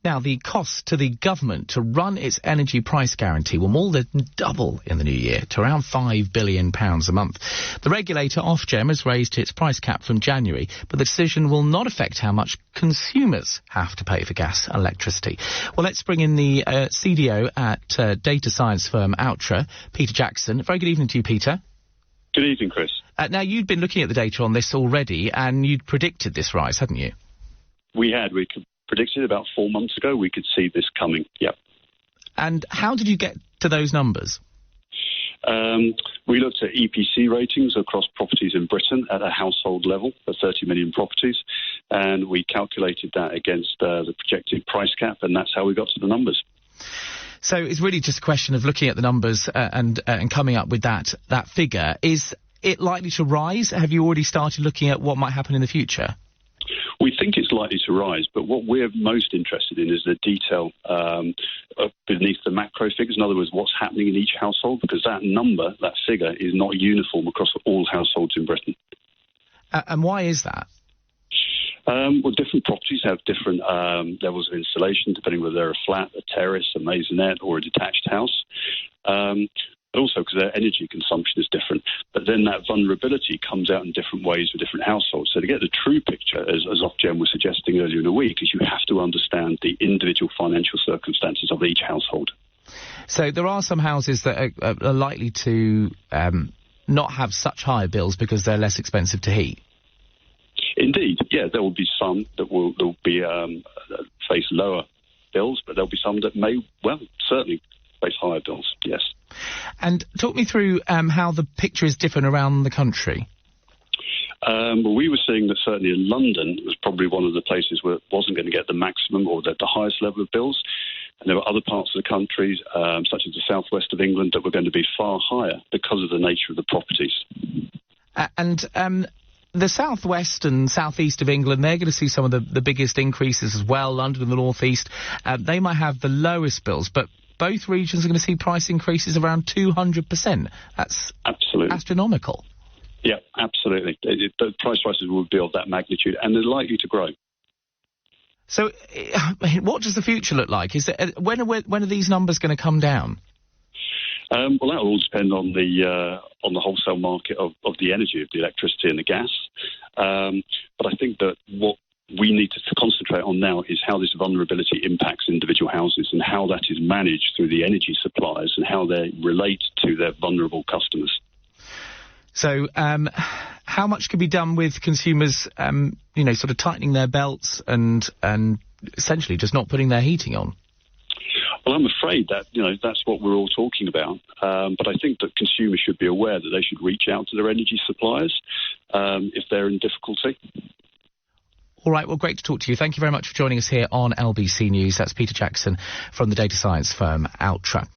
Now, the cost to the government to run its energy price guarantee will more than double in the new year to around £5 billion a month. The regulator, Ofgem, has raised its price cap from January, but the decision will not affect how much consumers have to pay for gas and electricity. Well, let's bring in the CDO at data science firm Outra, Peter Jackson. Very good evening to you, Peter. Good evening, Chris. Now, you'd been looking at the data on this already, and you'd predicted this rise, hadn't you? We predicted about 4 months ago we could see this coming, yep. And how did you get to those numbers? We looked at EPC ratings across properties in Britain at a household level for 30 million properties, and we calculated that against the projected price cap, and that's how we got to the numbers. So it's really just a question of looking at the numbers and coming up with that figure. Is it likely to rise? Have you already started looking at what might happen in the future? We think it's likely to rise, but what we're most interested in is the detail beneath the macro figures. In other words, what's happening in each household, because that figure, is not uniform across all households in Britain. And why is that? Well, different properties have different levels of insulation, depending whether they're a flat, a terrace, a maisonette, or a detached house. But also because their energy consumption is different. But then that vulnerability comes out in different ways for different households. So to get the true picture, as Ofgem was suggesting earlier in the week, is you have to understand the individual financial circumstances of each household. So there are some houses that are likely to not have such high bills because they're less expensive to heat. Indeed, yeah, there will be some that will face lower bills, but there'll be some that may, certainly face higher bills, yes. And talk me through how the picture is different around the country. Well, we were seeing that certainly in London was probably one of the places where it wasn't going to get the maximum or the highest level of bills. And there were other parts of the country, such as the southwest of England, that were going to be far higher because of the nature of the properties. The southwest and southeast of England, they're going to see some of the biggest increases as well. London and the northeast, they might have the lowest bills, but both regions are going to see price increases around 200%. That's absolutely astronomical. Yeah, absolutely. The price rises will be of that magnitude, and they're likely to grow. So, what does the future look like? When are these numbers going to come down? Well, that will all depend on the wholesale market of the energy, of the electricity and the gas. But I think that what we need to concentrate on now is how this vulnerability impacts individual houses and how that is managed through the energy suppliers and how they relate to their vulnerable customers. So, how much can be done with consumers, sort of tightening their belts and essentially just not putting their heating on? Well, I'm afraid that, that's what we're all talking about. But I think that consumers should be aware that they should reach out to their energy suppliers if they're in difficulty. All right, well, great to talk to you. Thank you very much for joining us here on LBC News. That's Peter Jackson from the data science firm Outra.